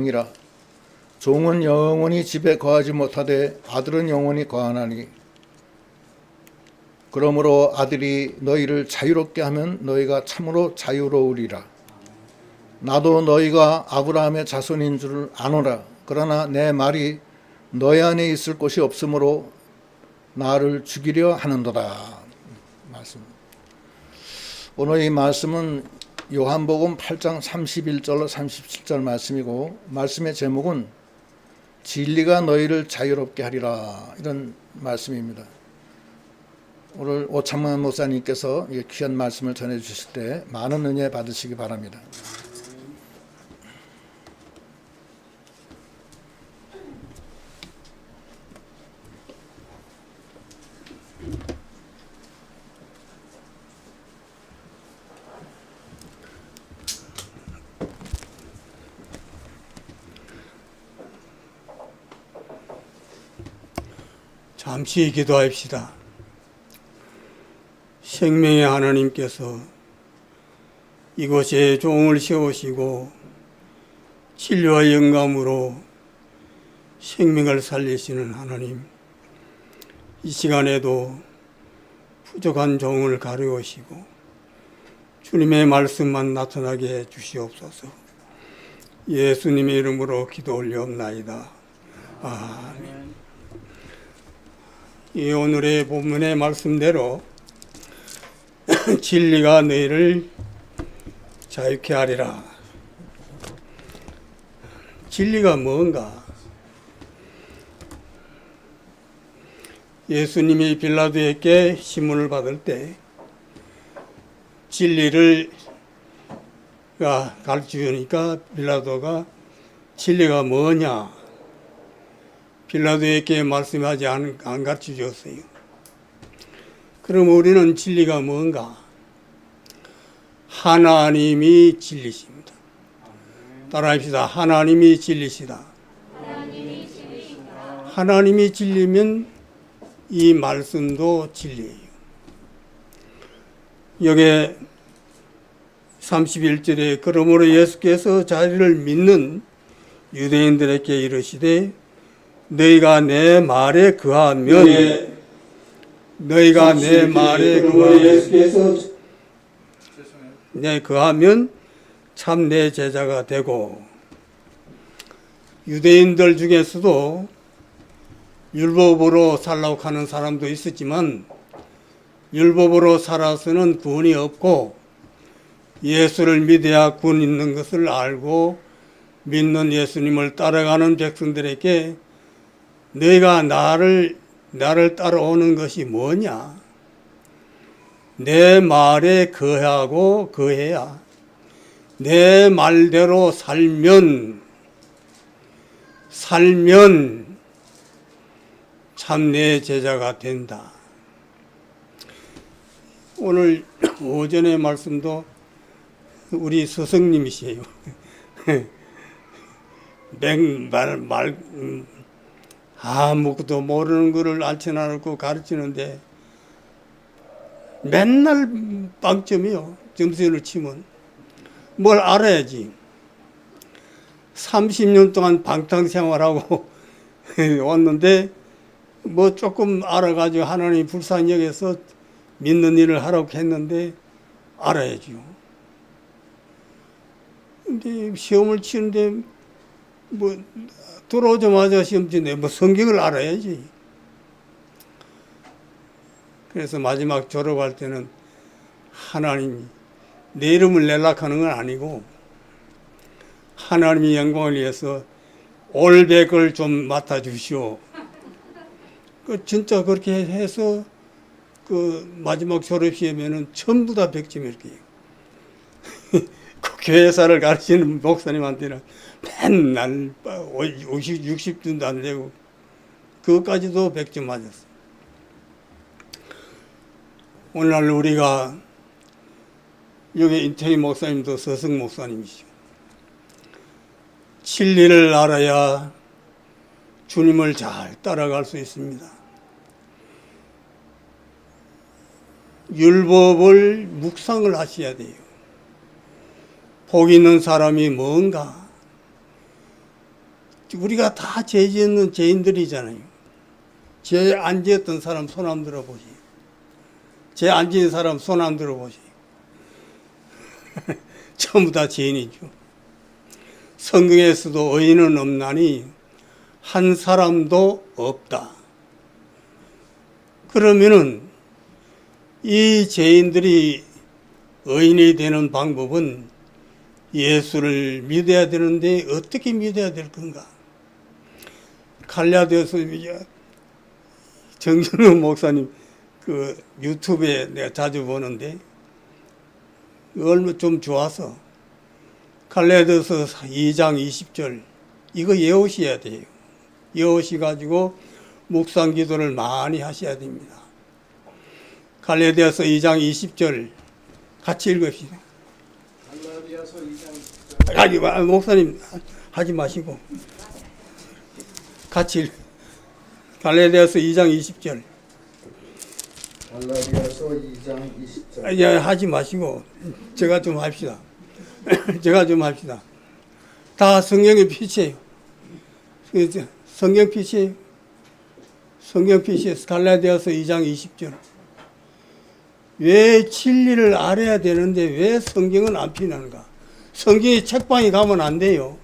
이라 종은 영원히 집에 거하지 못하되 아들은 영원히 거하나니 그러므로 아들이 너희를 자유롭게 하면 너희가 참으로 자유로우리라. 나도 너희가 아브라함의 자손인 줄 아노라. 그러나 내 말이 너희 안에 있을 곳이 없으므로 나를 죽이려 하는도다. 말씀. 오늘 이 말씀은 요한복음 8장 31절로 37절 말씀이고, 말씀의 제목은 진리가 너희를 자유롭게 하리라, 이런 말씀입니다. 오늘 오창만 목사님께서 귀한 말씀을 전해주실 때 많은 은혜 받으시기 바랍니다. 잠시 기도합시다. 생명의 하나님께서 이곳에 종을 세우시고 진리와 영감으로 생명을 살리시는 하나님, 이 시간에도 부족한 종을 가르우시고 주님의 말씀만 나타나게 해 주시옵소서. 예수님의 이름으로 기도 올려옵나이다. 아멘. 이 오늘의 본문의 말씀대로 진리가 너희를 자유케 하리라. 진리가 뭔가? 예수님이 빌라도에게 시문을 받을 때 진리를 가르치니까 빌라도가 진리가 뭐냐? 빌라도에게 말씀하지 안 가르쳐 주었어요. 그럼 우리는 진리가 뭔가? 하나님이 진리십니다. 따라합시다. 하나님이 진리시다. 하나님이 진리면 이 말씀도 진리예요. 여기 31절에 그러므로 예수께서 자기를 믿는 유대인들에게 이르시되 너희가 내 말에 거하면 너희가 내 말에 거하면 참 내 제자가 되고. 유대인들 중에서도 율법으로 살라고 하는 사람도 있었지만 율법으로 살아서는 구원이 없고 예수를 믿어야 구원 있는 것을 알고 믿는 예수님을 따라가는 백성들에게 너희가 나를 따라오는 것이 뭐냐? 내 말에 거하고 거해야 내 말대로 살면 참 내 제자가 된다. 오늘 오전의 말씀도 우리 스승님이시에요. 아무것도 모르는 것을 알쳐놔놓고 가르치는데 맨날 빵점이요. 점수를 치면 뭘 알아야지. 30년 동안 방탕생활하고 왔는데 뭐 조금 알아가지고 하나님 불쌍히 여겨서 믿는 일을 하라고 했는데 알아야지요. 근데 시험을 치는데 뭐 들어오자마자 시험 치는데 뭐 성경을 알아야지. 그래서 마지막 졸업할 때는 하나님이 내 이름을 내락하는 건 아니고 하나님의 영광을 위해서 올백을 좀 맡아주시오. 진짜 그렇게 해서 그 마지막 졸업시험에는 전부 다 100점 이렇게. 그 교회사를 가르치는 목사님한테는 맨날 50, 60점도 안 되고 그것까지도 100점 맞았어. 오늘날 우리가 여기 인태희 목사님도 서승 목사님이시죠. 진리를 알아야 주님을 잘 따라갈 수 있습니다. 율법을 묵상을 하셔야 돼요. 복 있는 사람이 뭔가? 우리가 다 죄 짓는 죄인들이잖아요. 죄 안 지었던 사람 손 안 들어보지. 죄 안 지은 사람 손 안 들어보지. 전부 다 죄인이죠. 성경에서도 의인은 없나니 한 사람도 없다. 그러면은 이 죄인들이 의인이 되는 방법은 예수를 믿어야 되는데 어떻게 믿어야 될 건가? 갈라디아서 정준호 목사님 그 유튜브에 내가 자주 보는데 얼마 좀 좋아서 갈라디아서 2장 20절 이거 외우셔야 돼요. 외우셔가지고 묵상 기도를 많이 하셔야 됩니다. 갈라디아서 2장 20절 같이 읽읍시다. 갈라디아서 2장 아니, 목사님 하지 마시고 같이 갈라디아서 2장 20절 갈라디아서 2장 20절 아니, 하지 마시고 제가 좀 합시다. 제가 좀 합시다. 다 성경의 빛이에요. 성경 빛이에요. 성경 빛이에요. 갈라디아서 2장 20절 왜 진리를 알아야 되는데 왜 성경은 안 피하는가? 성경의 책방에 가면 안 돼요.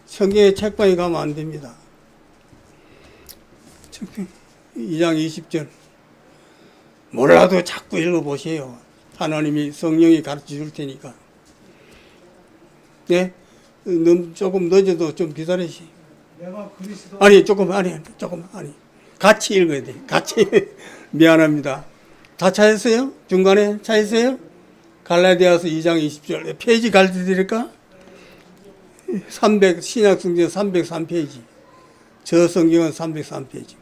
성경의 책방에 가면 안 됩니다. 2장 20절 몰라도 자꾸 읽어보세요. 하나님이 성령이 가르쳐 줄 테니까. 네? 조금 늦어도 좀 기다리시. 아니 조금 아니 같이 읽어야 돼. 같이 미안합니다. 다 찾았어요? 중간에 찾았어요? 갈라디아서 2장 20절 페이지 가르쳐 드릴까? 신약성경 303페이지. 저 성경은 303페이지.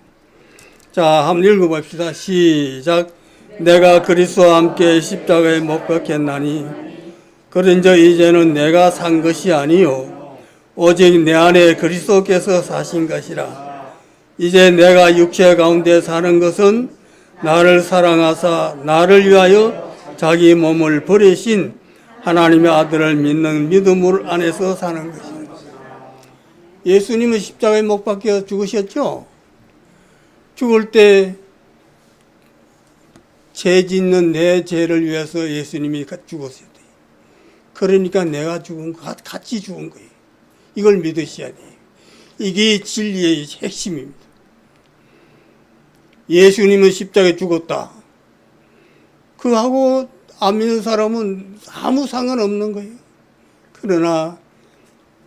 자, 한번 읽어봅시다. 시작. 내가 그리스도와 함께 십자가에 못 박혔나니 그런즉 이제는 내가 산 것이 아니요 오직 내 안에 그리스도께서 사신 것이라. 이제 내가 육체 가운데 사는 것은 나를 사랑하사 나를 위하여 자기 몸을 버리신 하나님의 아들을 믿는 믿음 안에서 사는 것입니다. 예수님은 십자가에 못 박혀 죽으셨죠? 죽을 때 죄 짓는 내 죄를 위해서 예수님이 죽었어요. 그러니까 내가 죽은 거 같이 죽은 거예요. 이걸 믿으셔야 돼요. 이게 진리의 핵심입니다. 예수님은 십자가에 죽었다. 그하고 안 믿는 사람은 아무 상관없는 거예요. 그러나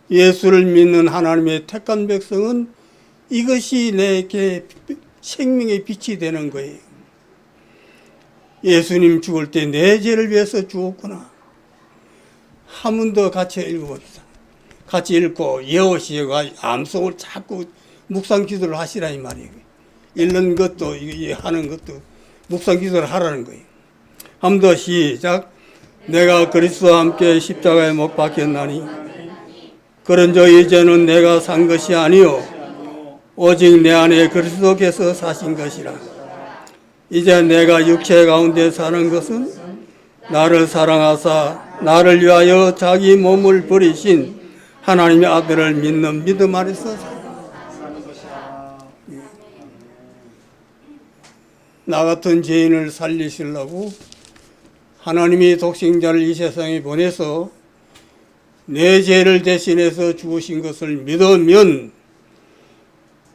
예수를 믿는 하나님의 택한 백성은 이것이 내게 생명의 빛이 되는 거예요. 예수님 죽을 때 내 죄를 위해서 죽었구나. 한 번 더 같이 읽어봅시다. 같이 읽고 외우시고 암송을 자꾸 묵상 기도를 하시라 이 말이에요. 읽는 것도 하는 것도 묵상 기도를 하라는 거예요. 한 번 더 시작. 내가 그리스도와 함께 십자가에 못 박혔나니 그런저 이제는 내가 산 것이 아니요 오직 내 안에 그리스도께서 사신 것이라. 이제 내가 육체 가운데 사는 것은 나를 사랑하사 나를 위하여 자기 몸을 버리신 하나님의 아들을 믿는 믿음 안에서 사는 것이라. 나 같은 죄인을 살리시려고 하나님이 독생자를 이 세상에 보내서 내 죄를 대신해서 죽으신 것을 믿으면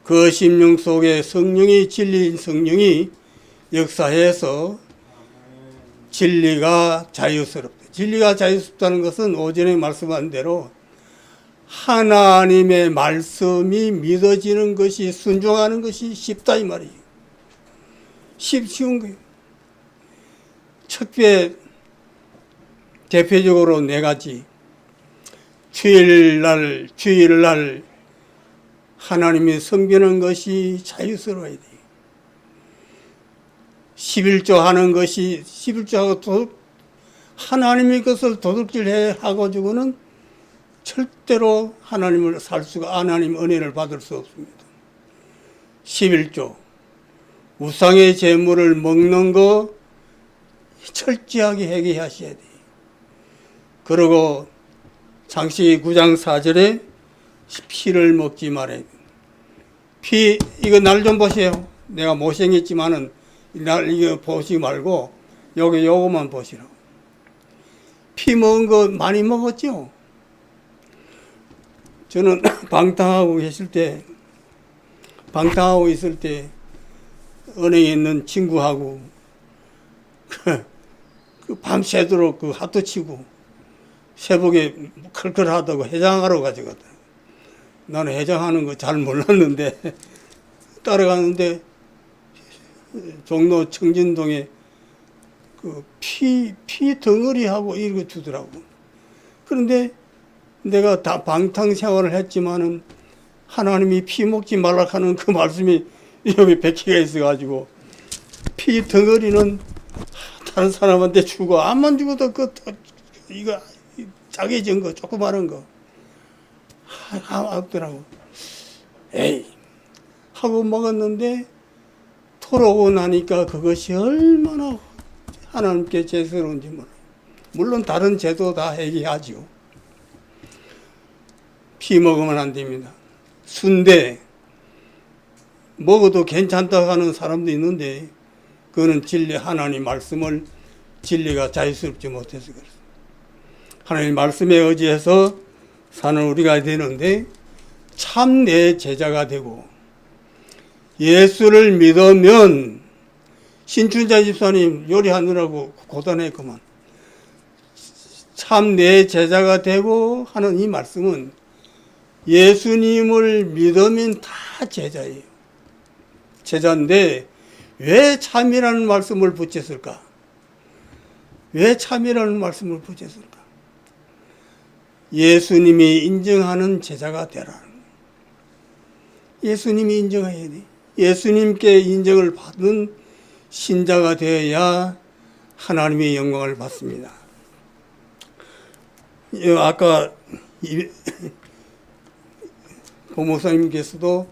그 심령 속에 성령이 진리인 성령이 역사해서 진리가 자유스럽다. 진리가 자유스럽다는 것은 오전에 말씀한 대로 하나님의 말씀이 믿어지는 것이 순종하는 것이 쉽다 이 말이에요. 쉬운 거예요. 첫째 대표적으로 네 가지. 주일날 하나님이 섬기는 것이 자유스러워야 돼요. 11조 하는 것이 11조하고 하나님의 것을 도둑질해 하고지고는 절대로 하나님을 살 수가 하나님 은혜를 받을 수 없습니다. 11조 우상의 제물을 먹는 거 철저하게 회개하셔야 돼요. 그리고 창세기 9장 4절에 피를 먹지 말아야 돼. 피, 이거 날 좀 보세요. 내가 못생겼지만은 날 이거 보시지 말고 여기 요거만 보시라고. 피 먹은 거 많이 먹었죠? 저는 방탕하고 있을 때 은행에 있는 친구하고 그 밤새도록 그 하도 치고 새벽에 클클하다고 해장하러 가져갔다. 나는 해장하는 거 잘 몰랐는데 따라가는데 종로 청진동에 그 피 덩어리하고 이런 거 주더라고. 그런데 내가 다 방탕 생활을 했지만은 하나님이 피 먹지 말라 하는 그 말씀이 여기 백기가 있어가지고 피 덩어리는 다른 사람한테 주고 암만 죽어도 이거 짜게진 거 조그마한 거 없더라고. 에이 하고 먹었는데 돌아오고 나니까 그것이 얼마나 하나님께 죄스러운지 몰라요. 물론 다른 죄도 다 해결하죠. 피 먹으면 안 됩니다. 순대 먹어도 괜찮다고 하는 사람도 있는데 그거는 진리 하나님 말씀을 진리가 자유스럽지 못해서 그렇습니다. 하나님 말씀에 의지해서 사는 우리가 되는데 참 내 제자가 되고 예수를 믿으면 신춘자 집사님 요리하느라고 고단했구만. 참 내 제자가 되고 하는 이 말씀은 예수님을 믿으면 다 제자예요. 제자인데 왜 참이라는 말씀을 붙였을까? 왜 참이라는 말씀을 붙였을까? 예수님이 인정하는 제자가 되라는 거예요. 예수님이 인정해야 돼. 예수님께 인정을 받은 신자가 되어야 하나님의 영광을 받습니다. 아까 고목사님께서도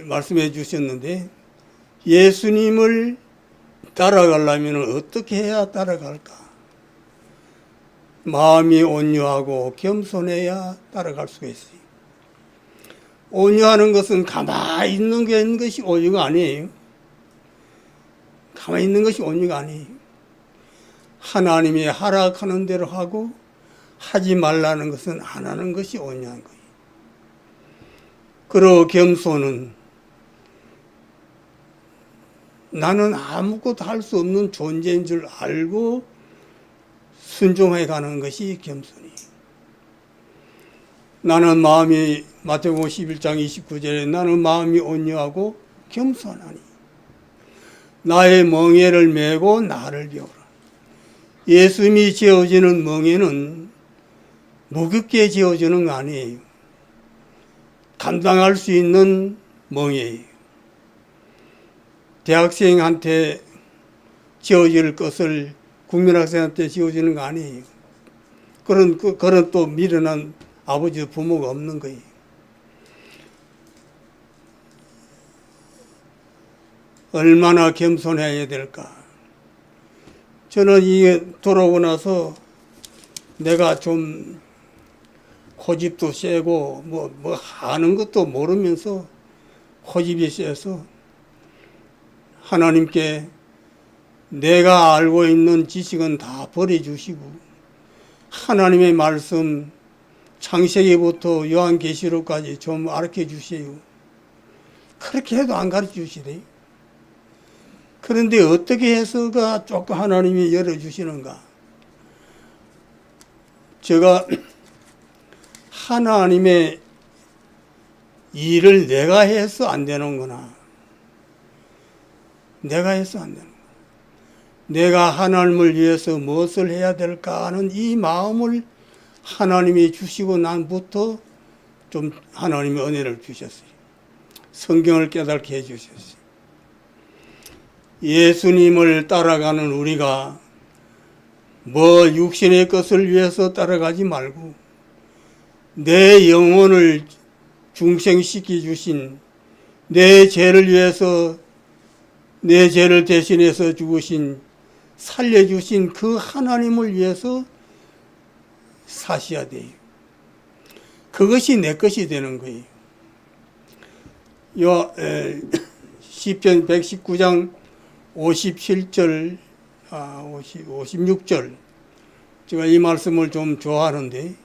말씀해 주셨는데 예수님을 따라가려면 어떻게 해야 따라갈까? 마음이 온유하고 겸손해야 따라갈 수가 있어요. 온유하는 것은 가만히 있는 것이 온유가 아니에요. 가만히 있는 것이 온유가 아니에요. 하나님이 하락하는 대로 하고 하지 말라는 것은 안 하는 것이 온유한 거예요. 그리고 겸손은 나는 아무것도 할 수 없는 존재인 줄 알고 순종해 가는 것이 겸손이에요. 나는 마음이 마태복음 11장 29절에 나는 마음이 온유하고 겸손하니 나의 멍에를 메고 나를 배우라. 예수님이 지어지는 멍에는 무겁게 지어지는 거 아니에요. 감당할 수 있는 멍에예요. 대학생한테 지어질 것을 국민학생한테 지어지는 거 아니에요. 그런 또 미련한 아버지 부모가 없는 거예요. 얼마나 겸손해야 될까? 저는 이게 돌아오고 나서 내가 좀 고집도 세고 뭐 하는 것도 모르면서 고집이 세서 하나님께 내가 알고 있는 지식은 다 버려주시고 하나님의 말씀 창세기부터 요한계시록까지 좀 가르쳐 주세요. 그렇게 해도 안 가르쳐 주시대요. 그런데 어떻게 해서가 조금 하나님이 열어주시는가? 제가 하나님의 일을 내가 해서 안 되는구나. 내가 해서 안 되는구나. 내가 하나님을 위해서 무엇을 해야 될까 하는 이 마음을 하나님이 주시고 난부터 좀 하나님의 은혜를 주셨어요. 성경을 깨닫게 해주셨어요. 예수님을 따라가는 우리가 뭐 육신의 것을 위해서 따라가지 말고 내 영혼을 중생시켜 주신 내 죄를 위해서 내 죄를 대신해서 죽으신 살려주신 그 하나님을 위해서 사셔야 돼요. 그것이 내 것이 되는 거예요. 시편 119장 57절, 56절, 제가 이 말씀을 좀 좋아하는데,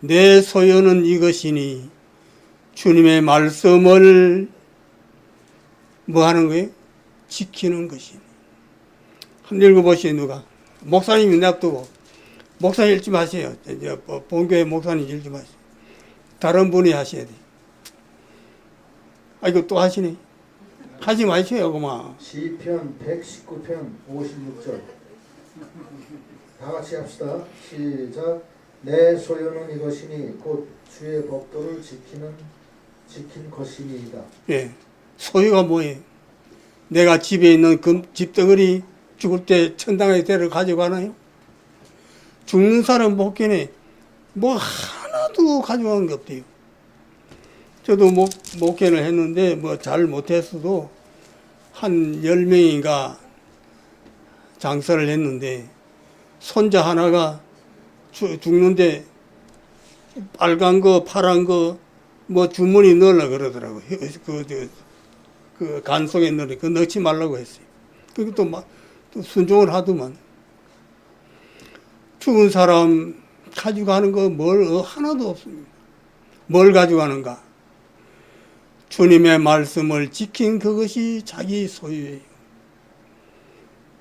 내 소유는 이것이니 주님의 말씀을 뭐 하는 거예요? 지키는 것이니. 한번 읽어보시죠, 누가. 목사님이 냅두고. 목사님 읽지 마세요. 이제 본교회 목사님 읽지 마세요. 다른 분이 하셔야 돼. 이거 또 하시네. 하지 마세요, 그만. 시편 119편 56절. 다 같이 합시다. 시작. 내 소유는 이것이니 곧 주의 법도를 지킨 것이니이다. 예. 소유가 뭐예요? 내가 집에 있는 집덩어리 죽을 때 천당에 데려가져가나요? 죽는 사람 복견에 뭐 하나도 가져가는 게 없대요. 저도 목회를 했는데 뭐 잘 못했어도 한 10명인가 장사를 했는데 손자 하나가 죽는데 빨간 거 파란 거 뭐 주머니 넣으려고 그러더라고요. 그 간 속에 넣으니 그 넣지 말라고 했어요. 그리고 또 순종을 하더만. 죽은 사람 가져가는 거 하나도 없습니다. 뭘 가져가는가? 주님의 말씀을 지킨 그것이 자기 소유예요.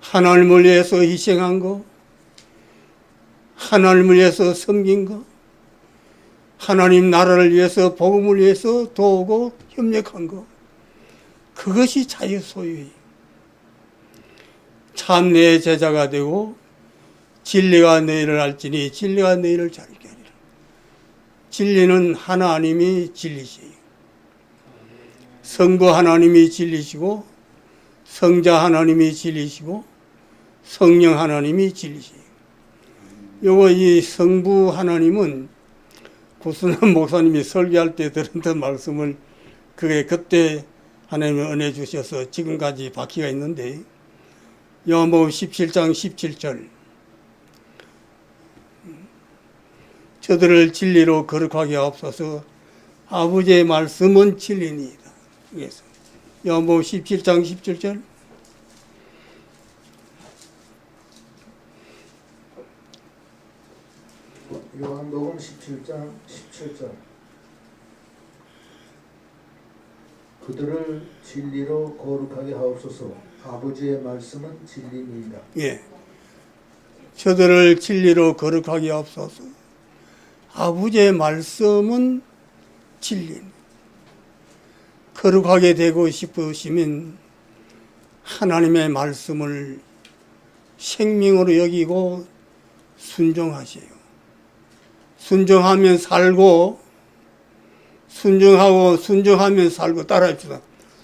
하나님을 위해서 희생한 거, 하나님을 위해서 섬긴 거, 하나님 나라를 위해서 복음을 위해서 도우고 협력한 거, 그것이 자기 소유예요. 참 내 제자가 되고 진리가 너희를 알지니 진리가 너희를 자유케 하리라. 진리는 하나님이 진리시에요. 성부 하나님이 진리시고 성자 하나님이 진리시고 성령 하나님이 진리시에요. 이 성부 하나님은 구순환 목사님이 설교할 때 들었던 말씀을 그게 그때 하나님이 은혜 주셔서 지금까지 바퀴가 있는데 요한복음 17장 17절 저들을 진리로 거룩하게 하옵소서 아버지의 말씀은 진리니이다. 그래서 요한복음 17장 17절 요한복음 17장 17절 그들을 진리로 거룩하게 하옵소서 아버지의 말씀은 진리니이다. 예, 저들을 진리로 거룩하게 하옵소서 아버지의 말씀은 진리. 거룩하게 되고 싶으시면 하나님의 말씀을 생명으로 여기고 순종하세요. 순종하면 살고 순종하면 살고 따라합시다.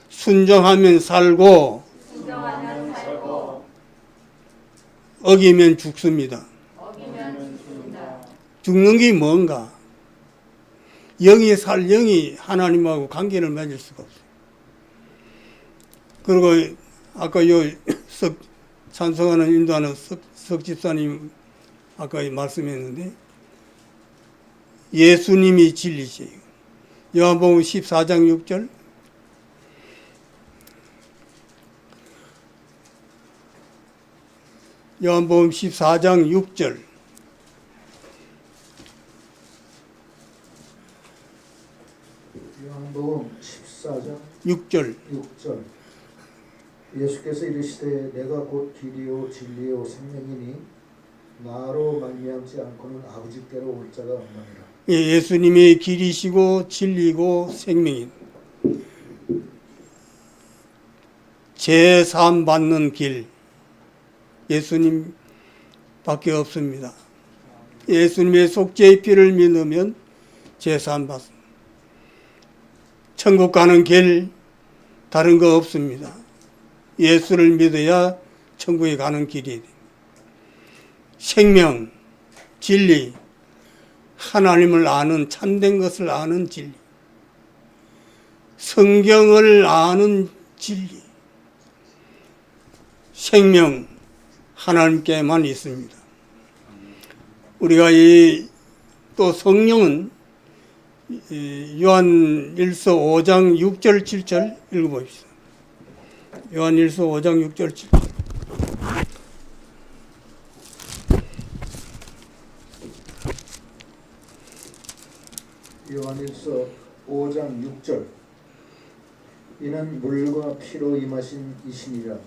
순종하면 살고 어기면 죽습니다. 죽는 게 뭔가? 영이 하나님하고 관계를 맺을 수가 없어요. 그리고 아까 찬송하는 인도하는 석 집사님 아까 말씀했는데 예수님이 진리시에요. 요한복음 14장 6절 요한복음 14장 6절 요한복음 14장 6절 예수께서 이르시되 내가 곧 길이요 진리요 생명이니 나로 말미암지 않고는 아버지께로 올 자가 없느니라. 예수님이 길이시고 진리고 생명인 제삼 받는 길 예수님밖에 없습니다. 예수님의 속죄의 피를 믿으면 제삼 받습니다. 천국 가는 길 다른 거 없습니다. 예수를 믿어야 천국에 가는 길이 됩니다. 생명, 진리, 하나님을 아는 참된 것을 아는 진리, 성경을 아는 진리, 생명 하나님께만 있습니다. 우리가 또 성령은 요한일서 5장 6절 7절 읽어봅시다. 요한일서 5장 6절 7절. 요한일서 5장 6절. 이는 물과 피로 임하신 이신이라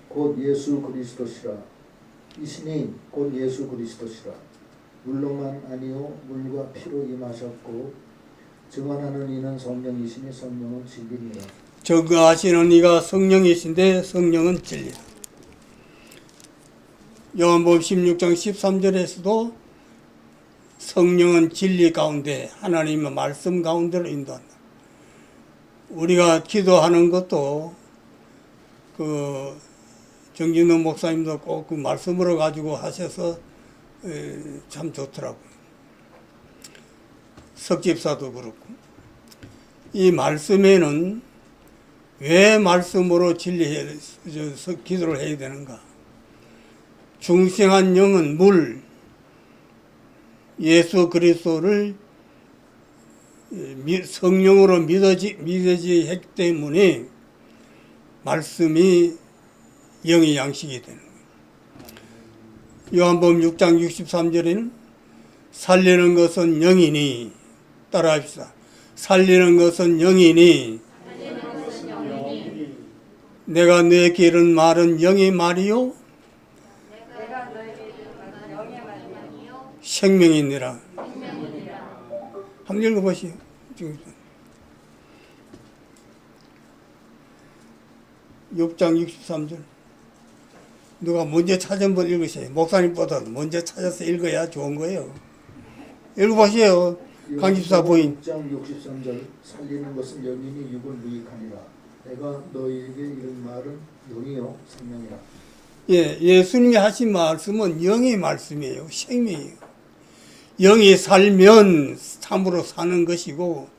곧 예수 그리스도시라. 이신이 곧 예수 그리스도시라. 물로만 아니요 물과 피로 임하셨고 증언하는 이는 성령이시니 성령은 진리니라. 증거하시는 이가 성령이신데 성령은 진리라. 요한복음 16장 13절에서도 성령은 진리 가운데 하나님의 말씀 가운데로 인도한다. 우리가 기도하는 것도 그 정진호 목사님도 꼭 그 말씀으로 가지고 하셔서 참 좋더라고요. 석집사도 그렇고. 이 말씀에는 왜 말씀으로 기도를 해야 되는가? 중생한 영은 물, 예수 그리스도를 성령으로 믿어지 했기 때문에 말씀이 영의 양식이 되는 거예요. 요한복음 6장 63절에는 살리는 것은 영이니, 따라합시다. 살리는 것은 영이니, 내가 너에게 이른 말은 영의 말이요 생명이니라. 한번 읽어보시오. 6장 63절. 누가 먼저 찾아 한번 읽으세요. 목사님보다 먼저 찾아서 읽어야 좋은 거예요. 읽어보세요. 강집사 부인. 6장 63절. 살리는 것은 영이니 육은 무익하니라. 내가 너희에게 이른 말은 영이요 생명이라. 예, 예수님이 하신 말씀은 영의 말씀이에요. 생명이에요. 영이 살면 참으로 사는 것이고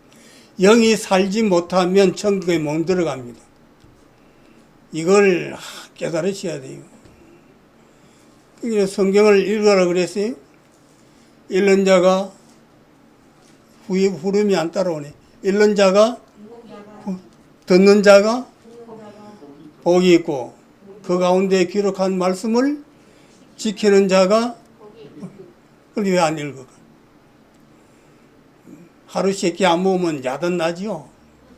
영이 살지 못하면 천국에 못 들어갑니다. 이걸 깨달으셔야 돼요. 성경을 읽으라 그랬어요. 읽는 자가 후름이 안 따라오네. 읽는 자가 듣는 자가 복이 있고 그 가운데 기록한 말씀을 지키는 자가 왜 안 읽어? 하루 세끼 안 먹으면 야단 나지요.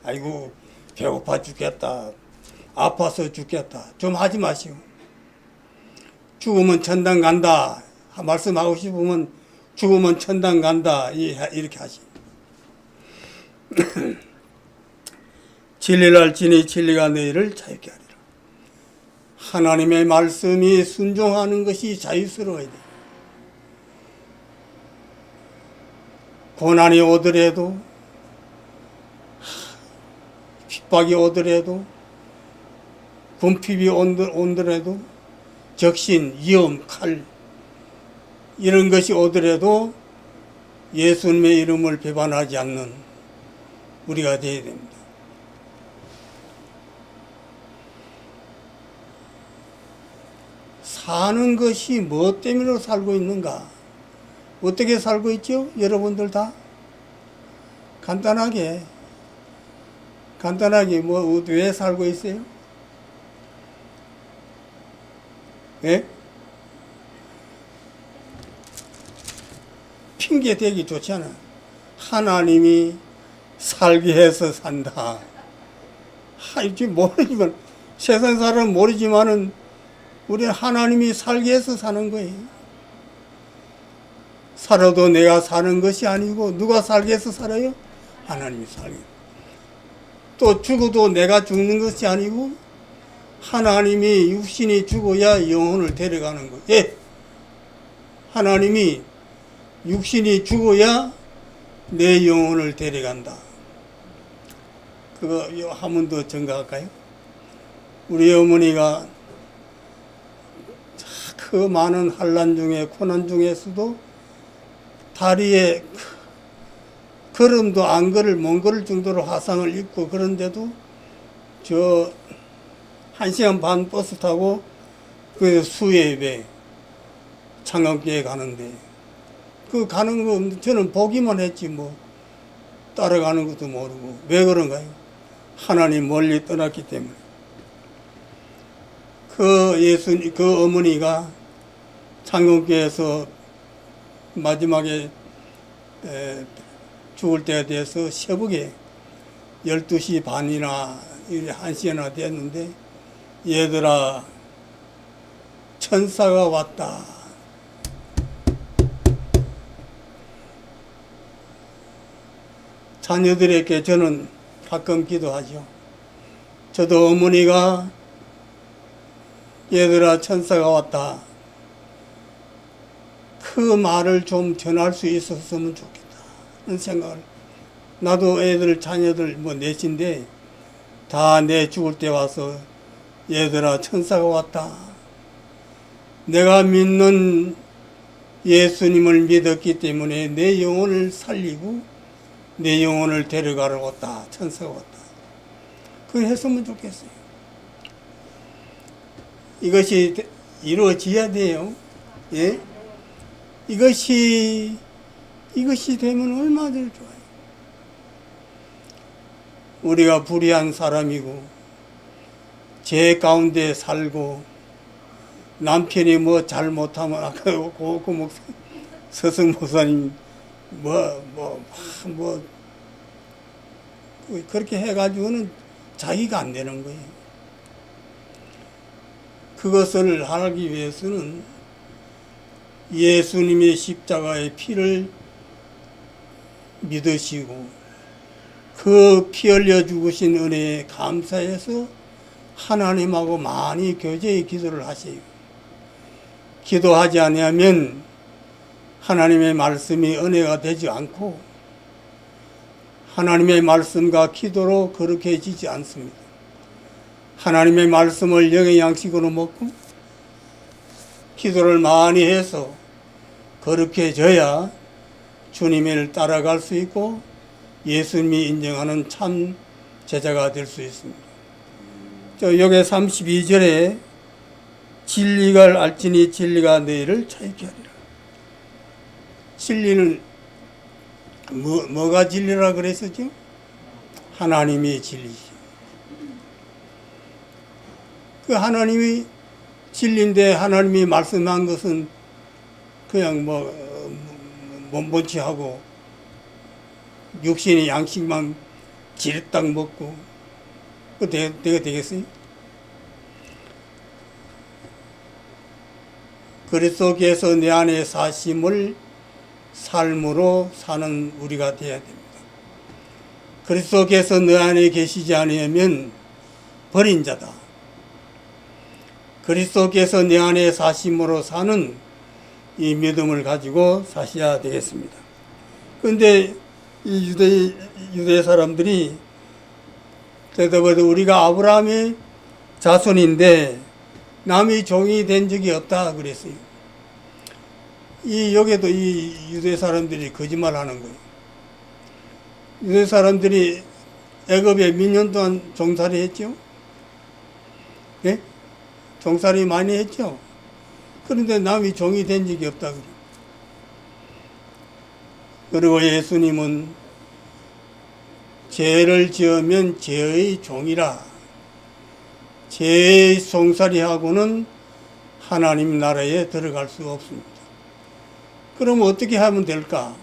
아이고 배고파 죽겠다. 아파서 죽겠다. 좀 하지 마시고. 죽으면 천당 간다. 말씀하고 싶으면 죽으면 천당 간다. 이렇게 하시. 진리를 알지니 진리가 너희를 자유케 하리라. 하나님의 말씀이 순종하는 것이 자유스러워야 돼. 고난이 오더라도 핍박이 오더라도 군핍이 온더라도 적신, 위험, 칼 이런 것이 오더라도 예수님의 이름을 배반하지 않는 우리가 되어야 됩니다. 사는 것이 무엇 때문에 살고 있는가? 어떻게 살고 있죠? 여러분들 다? 간단하게 왜 살고 있어요? 예? 핑계 대기 좋잖아. 하나님이 살게 해서 산다. 모르지만, 세상 사람은 모르지만은, 우리는 하나님이 살게 해서 사는 거예요. 살아도 내가 사는 것이 아니고, 누가 살게 해서 살아요? 하나님이 살게. 또 죽어도 내가 죽는 것이 아니고, 하나님이 육신이 죽어야 영혼을 데려가는 거예요. 예. 하나님이 육신이 죽어야 내 영혼을 데려간다. 그거 한 번 더 증가할까요? 우리 어머니가 그 많은 환난 중에 고난 중에서도 다리에 걸음도 안 걸을 못 걸을 정도로 화상을 입고 그런데도 저 1시간 반 버스 타고 그 수예배 창원교회 가는데 그 가는 거 저는 보기만 했지 뭐 따라가는 것도 모르고. 왜 그런가요? 하나님 멀리 떠났기 때문에. 그 어머니가 창경교에서 마지막에 죽을 때가 돼서 새벽에 12시 반이나 1시나 됐는데, 얘들아 천사가 왔다. 자녀들에게 저는 가끔 기도하죠. 저도 어머니가 얘들아 천사가 왔다, 그 말을 좀 전할 수 있었으면 좋겠다 하는 생각을. 나도 애들 자녀들 뭐 넷인데 다 내 죽을 때 와서 얘들아 천사가 왔다, 내가 믿는 예수님을 믿었기 때문에 내 영혼을 살리고 내 영혼을 데려가러 왔다, 천사가 왔다, 그걸 했으면 좋겠어요. 이것이 이루어져야 돼요. 예? 이것이 되면 얼마나 좋아요. 우리가 불의한 사람이고 죄 가운데 살고 남편이 뭐 잘못하면 아까 고목 서승 목사님 그렇게 해가지고는 자기가 안 되는 거예요. 그것을 하기 위해서는 예수님의 십자가의 피를 믿으시고 그 피 흘려 죽으신 은혜에 감사해서 하나님하고 많이 교제의 기도를 하세요. 기도하지 않으면 하나님의 말씀이 은혜가 되지 않고 하나님의 말씀과 기도로 거룩해지지 않습니다. 하나님의 말씀을 영의 양식으로 먹고 기도를 많이 해서 거룩해져야 주님을 따라갈 수 있고 예수님이 인정하는 참 제자가 될 수 있습니다. 여기 32절에 진리가 알지니 진리가 너희를 자유케 하리라. 진리는 뭐가 진리라 그랬었죠? 하나님이 진리지. 그 하나님이 진리인데 하나님이 말씀한 것은 그냥 몸본치하고 육신의 양식만 지르딱 먹고 내가 되겠어요? 그리스도께서 내 안에 사심을 삶으로 사는 우리가 되어야 됩니다. 그리스도께서 내 안에 계시지 않으면 버린 자다. 그리스도께서 내 안에 사심으로 사는 이 믿음을 가지고 사셔야 되겠습니다. 그런데 이 유대 사람들이 대답해도 우리가 아브라함의 자손인데 남의 종이 된 적이 없다 그랬어요. 여기도 이 유대 사람들이 거짓말하는 거예요. 유대 사람들이 애굽에 몇 년 동안 종살이 했죠? 예? 종살이 많이 했죠? 그런데 남이 종이 된 적이 없다 그래요. 그리고 예수님은 죄를 지으면 죄의 종이라, 죄의 종살이하고는 하나님 나라에 들어갈 수 없습니다. 그럼 어떻게 하면 될까?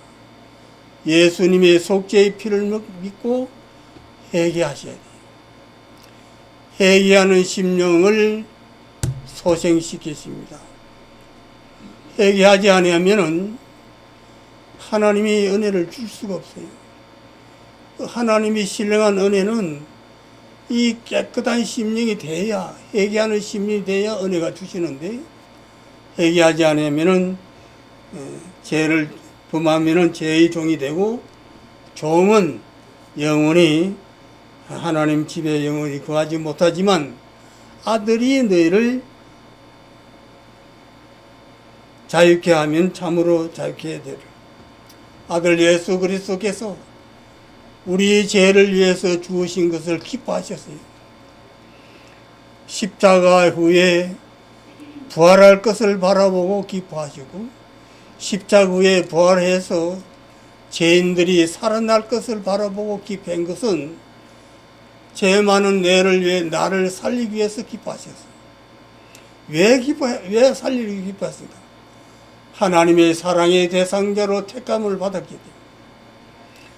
예수님의 속죄의 피를 믿고 회개하셔야 돼요. 회개하는 심령을 소생시키십니다. 회개하지 않으면 하나님이 은혜를 줄 수가 없어요. 하나님이 신령한 은혜는 이 깨끗한 심령이 돼야, 회개하는 심령이 돼야 은혜가 주시는데, 회개하지 않으면 죄를 범하면 죄의 종이 되고, 종은 영원히 하나님 집에 영원히 거하지 못하지만 아들이 너희를 자유케 하면 참으로 자유케 되리라. 아들 예수 그리스도께서 우리 죄를 위해서 죽으신 것을 기뻐하셨어요. 십자가 후에 부활할 것을 바라보고 기뻐하시고 십자구에 부활해서 죄인들이 살아날 것을 바라보고 기뻐한 것은 죄 많은 나를 살리기 위해서 기뻐하셨어요. 왜 살리기 기뻐하셨습니까? 하나님의 사랑의 대상자로 택감을 받았기 때문에.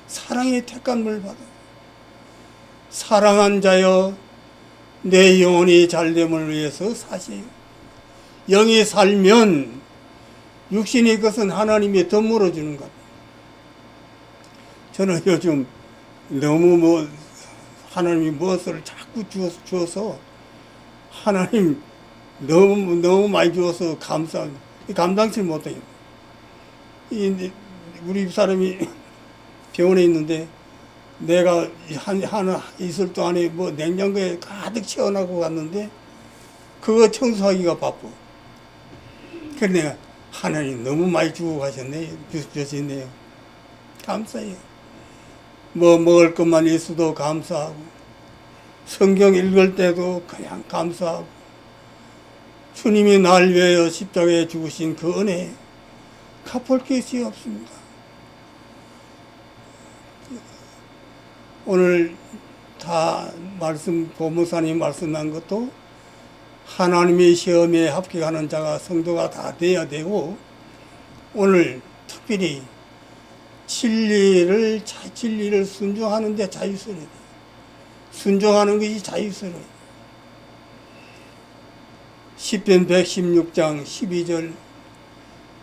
사랑의 택감을 받아. 사랑한 자여, 내 영혼이 잘됨을 위해서 사세요. 영이 살면 육신의 것은 하나님이 더 물어주는 것. 저는 요즘 너무 하나님이 무엇을 자꾸 주어서 하나님 너무 많이 주어서 감당치 못해요. 우리 집사람이 병원에 있는데 내가 한 이슬 동안에 냉장고에 가득 채워놓고 갔는데 그거 청소하기가 바빠. 그래서 내가 하나님 너무 많이 주고 주셨네요. 감사해요. 먹을 것만 있어도 감사하고, 성경 읽을 때도 그냥 감사하고, 주님이 날 위하여 십자가에 죽으신 그 은혜, 갚을 것이 없습니다. 오늘 다 고목사님 말씀한 것도 하나님의 시험에 합격하는 자가 성도가 다 돼야 되고, 오늘 특별히 진리를 순종하는 데 자유스러워요. 순종하는 것이 자유스러워요. 시편 116장 12절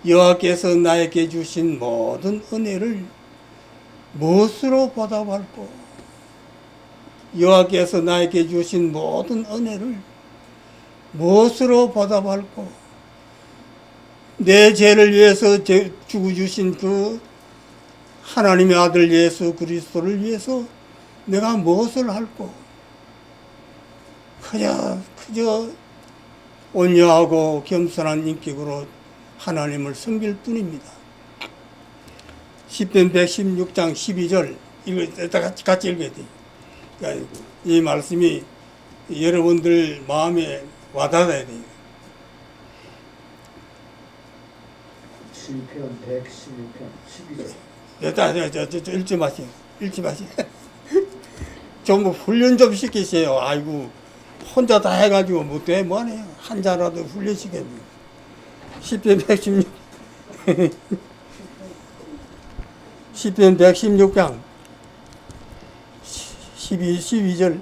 여호와께서 나에게 주신 모든 은혜를 무엇으로 보답할꼬? 여호와께서 나에게 주신 모든 은혜를 무엇으로 보답할꼬? 내 죄를 위해서 죽어주신 그 하나님의 아들 예수 그리스도를 위해서 내가 무엇을 할꼬? 그저 온유하고 겸손한 인격으로 하나님을 섬길 뿐입니다. 시편 116장 12절 이거 같이 읽어야 돼요. 그러니까 이 말씀이 여러분들 마음에 와닿아야 돼요. 시편 116편 12절. 읽지 마세요. 좀 훈련 좀 시키세요. 아이고, 혼자 다 해가지고 못해 뭐하네요. 한 자라도 훈련시켜야 돼요. 시편 116 시편 116장 12절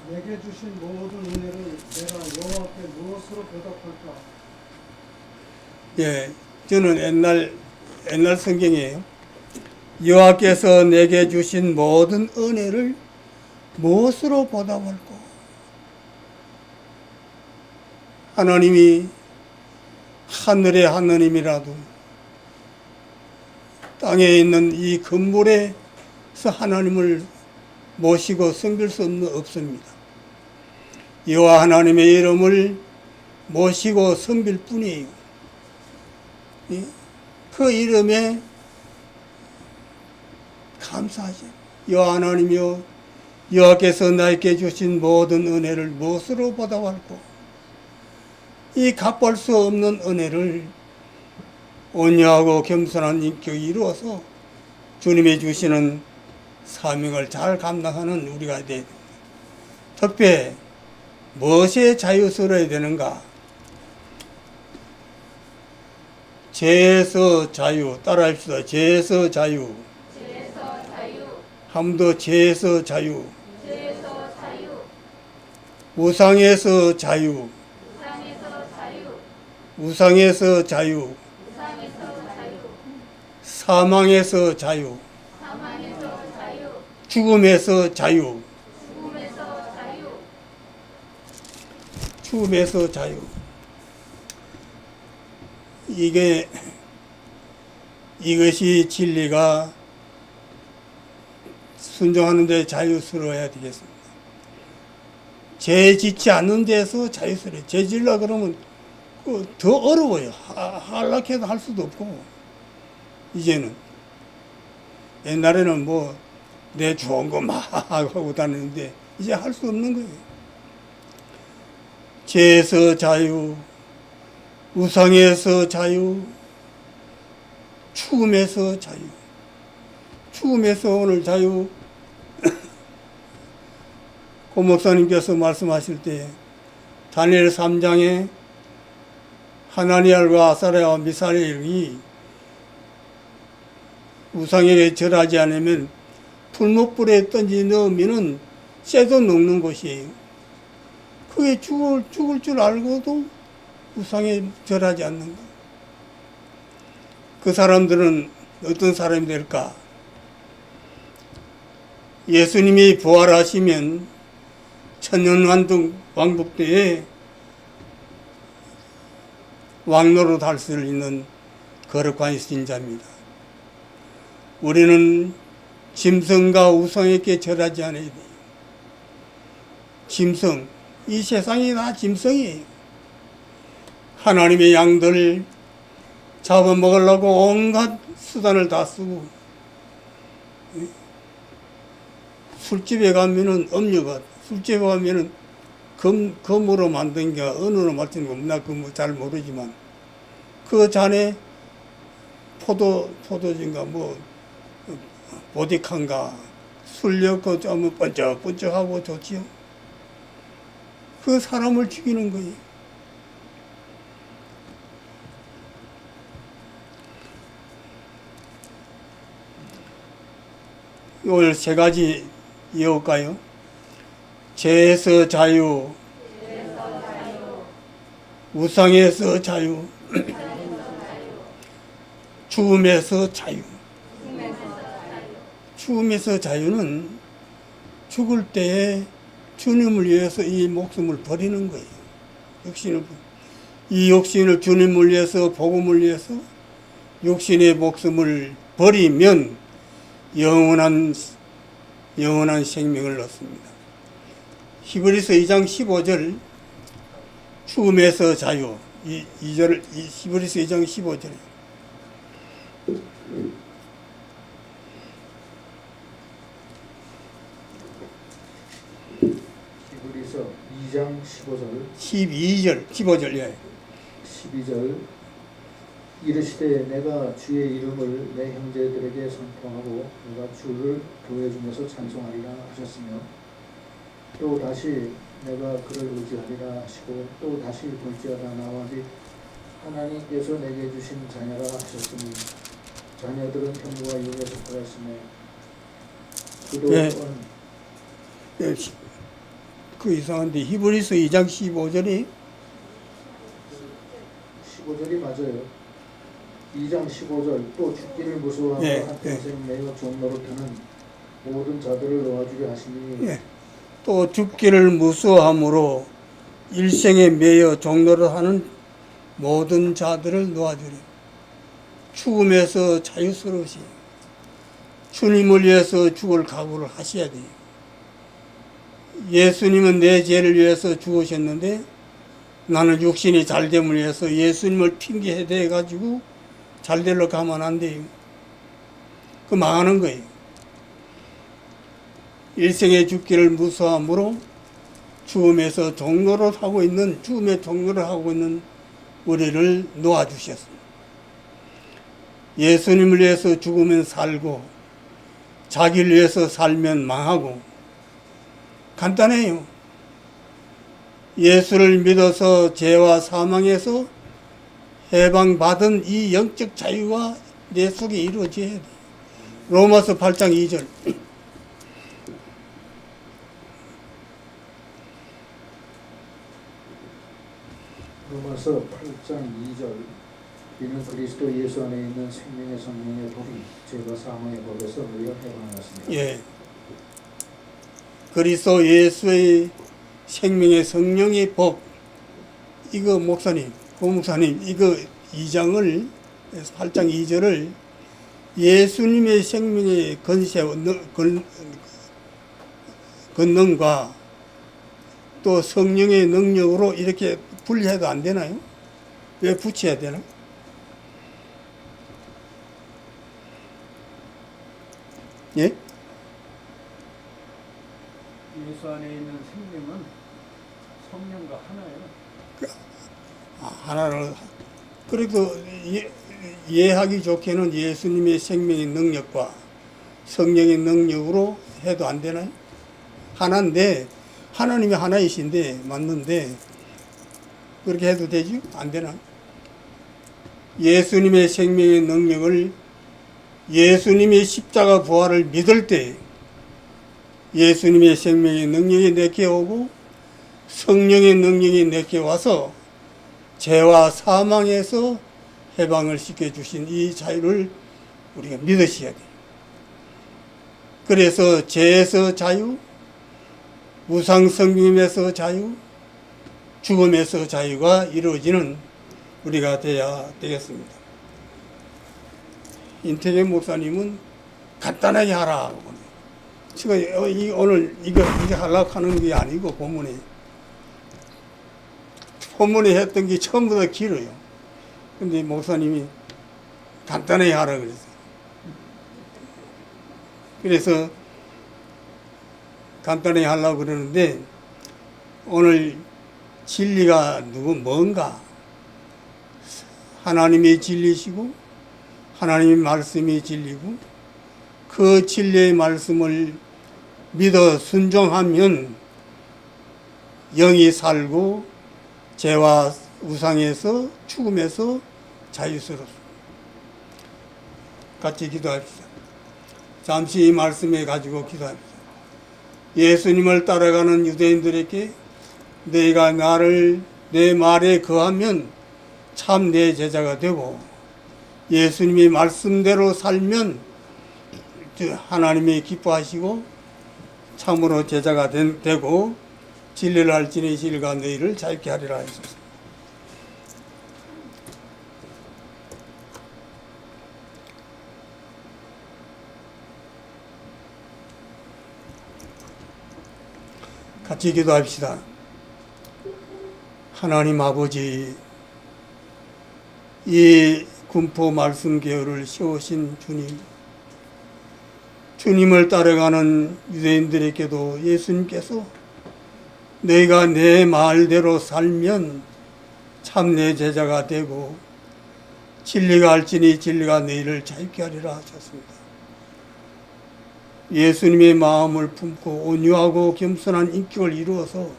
내게 주신 모든 은혜를 내가 여호와께 무엇으로 보답할까? 예, 저는 옛날 성경이에요. 여호와께서 내게 주신 모든 은혜를 무엇으로 보답할까? 하나님이 하늘의 하느님이라도 땅에 있는 이 건물에서 하나님을 모시고 섬길 수 없습니다. 여호와 하나님의 이름을 모시고 섬길 뿐이에요. 그 이름에 감사하죠. 여호와 하나님이여, 여호와께서 나에게 주신 모든 은혜를 무엇으로 보답할꼬? 이 갚을 수 없는 은혜를 온유하고 겸손한 인격이 이루어서 주님이 주시는 사명을 잘 감당하는 우리가 돼야 됩니다. 특별히 무엇에 자유스러워야 되는가? 죄에서 자유. 따라합시다. 죄에서 자유. 한 번 더. 죄에서 자유. 우상에서 자유. 우상에서 자유. 사망에서 자유. 죽음에서 자유. 죽음에서 자유. 이것이 진리가 순종하는 데 자유스러워야 되겠습니다. 죄 짓지 않는 데서 자유스러워요. 죄 지으려 그러면 더 어려워요. 하려고 해도 할 수도 없고. 이제는 옛날에는 내 좋은 거 막 하고 다니는데 이제 할 수 없는 거예요. 죄에서 자유, 우상에서 자유, 죽음에서 자유. 죽음에서 오늘 자유. 고 목사님께서 말씀하실 때 다니엘 3장에 하나니엘과 아사랴와 미사엘이 우상에게 절하지 않으면 풀목불에 던지 넣으면은 쇠도 녹는 곳이에요. 그게 죽을 줄 알고도 우상에 절하지 않는 거. 그 사람들은 어떤 사람이 될까? 예수님이 부활하시면 천년왕국 때에 왕노릇 할 수 있는 거룩한 신자입니다. 우리는 짐승과 우상에게 절하지 않아야 돼요. 짐승, 이 세상이 다 짐승이에요. 하나님의 양들을 잡아먹으려고 온갖 수단을 다 쓰고, 술집에 가면은 음료가, 술집에 가면은 금으로 만든 게 은으로 만든 거, 나 그거 잘 모르지만, 그 잔에 포도주인가, 보디칸가, 술 넣고 좀 번쩍번쩍하고 좋지요. 그 사람을 죽이는 거예요. 오늘 세 가지 이어올까요? 죄에서 자유, 우상에서 자유, 죽음에서 자유. 죽음에서 자유는 죽을 때에 주님을 위해서 이 목숨을 버리는 거예요. 이 육신을 주님을 위해서, 복음을 위해서 육신의 목숨을 버리면 영원한 생명을 얻습니다. 히브리서 2장 15절, 죽음에서 자유. 히브리서 2장 15절. 히브리서 2장 15절 15절, 예. 12절 이르시되 내가 주의 이름을 내 형제들에게 선포하고 내가 주를 교회 중에서 찬송하리라 하셨으며 또 다시 내가 그를 의지하리라 하시고 또 다시 볼지어다 나와 및 하나님께서 내게 주신 자녀라 하셨으니 자녀들은 형과 육에 속하였으며 그도 네. 예, 그 이상한데 히브리서 2장 15절이 15절이 맞아요. 2장 15절 또 죽기를 무서워하고 예, 한평생 매여 종노릇하는 모든 자들을 놓아주게 하시니 예. 또 죽기를 무서워함으로 일생에 매여 종노릇하는 모든 자들을 놓아주리. 죽음에서 자유스러우시. 주님을 위해서 죽을 각오를 하셔야 돼요. 예수님은 내 죄를 위해서 죽으셨는데 나는 육신이 잘됨을 위해서 예수님을 핑계해 대가지고 잘되려고 가면 안 돼요. 그 망하는 거예요. 일생의 죽기를 무서함으로 죽음에서 종노릇 하고 있는, 죽음의 종노릇 하고 있는 우리를 놓아주셨습니다. 예수님을 위해서 죽으면 살고 자기를 위해서 살면 망하고 간단해요. 예수를 믿어서 죄와 사망에서 해방받은 이 영적 자유가 내 속에 이루어져야 돼. 로마서 8장 2절. 로마서 8장 2절 이는 그리스도 예수 안에 있는 생명의 성령의 법이 죄와 사망의 법에서 우리가 해방하였습니다. 예. 그리스도 예수의 생명의 성령의 법. 이거 목사님, 고 목사님, 이거 2장을 8장 2절을 예수님의 생명의 권능과 또 성령의 능력으로 이렇게 분리해도 안 되나요? 왜 붙여야 되나? 예? 예수 안에 있는 생명은 성령과 하나예요. 하나를 그래도 이해하기 좋게는 예수님의 생명의 능력과 성령의 능력으로 해도 안 되나요? 하나인데, 하나님이 하나이신데, 맞는데, 그렇게 해도 되죠? 안 되나요? 예수님의 생명의 능력을 예수님의 십자가 부활을 믿을 때 예수님의 생명의 능력이 내게 오고 성령의 능력이 내게 와서 죄와 사망에서 해방을 시켜주신 이 자유를 우리가 믿으셔야 돼요. 그래서 죄에서 자유, 무상성김에서 자유, 죽음에서 자유가 이루어지는 우리가 되어야 되겠습니다. 인태계 목사님은 간단하게 하라. 제가 오늘 이거 하려고 하는 게 아니고 본문에 했던 게 처음부터 길어요. 근데 목사님이 간단하게 하라 그랬어요. 그래서 간단하게 하려고 그러는데 오늘 진리가 뭔가 하나님의 진리시고 하나님의 말씀이 진리고 그 진리의 말씀을 믿어 순종하면 영이 살고 죄와 우상에서 죽음에서 자유스럽습니다. 같이 기도합시다. 잠시 이 말씀에 가지고 기도합시다. 예수님을 따라가는 유대인들에게 너희가 내 말에 거하면 참 내 제자가 되고 예수님의 말씀대로 살면 하나님이 기뻐하시고 참으로 제자가 되고 진리를 알지니 진리가 너희를 자유케 하리라 하셨습니다. 같이 기도합시다. 하나님 아버지, 이 군포 말씀 계율을 세우신 주님, 주님을 따라가는 유대인들에게도 예수님께서 너희가 내 말대로 살면 참 내 제자가 되고 진리가 알지니 진리가 너희를 자유케 하리라 하셨습니다. 예수님의 마음을 품고 온유하고 겸손한 인격을 이루어서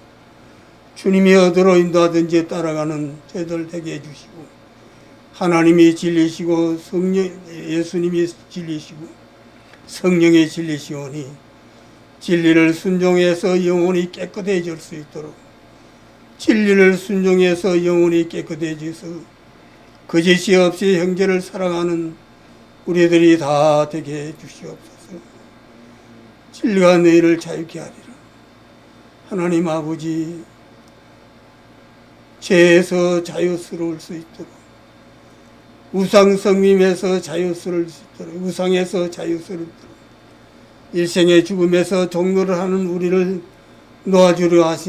주님이 어디로 인도하든지 따라가는 저희들 되게 해주시고 하나님이 진리시고 예수님이 진리시고 성령의 진리시오니 진리를 순종해서 영혼이 깨끗해질 수 있도록 진리를 순종해서 영혼이 깨끗해져서 거짓이 없이 형제를 사랑하는 우리들이 다 되게 해주시옵소서. 진리가 너희를 자유케 하리라. 하나님 아버지, 죄에서 자유스러울 수 있도록 우상성림에서 자유스러울 수 있도록 우상에서 자유스러울 수 있도록 일생의 죽음에서 종로를 하는 우리를 놓아주려 하신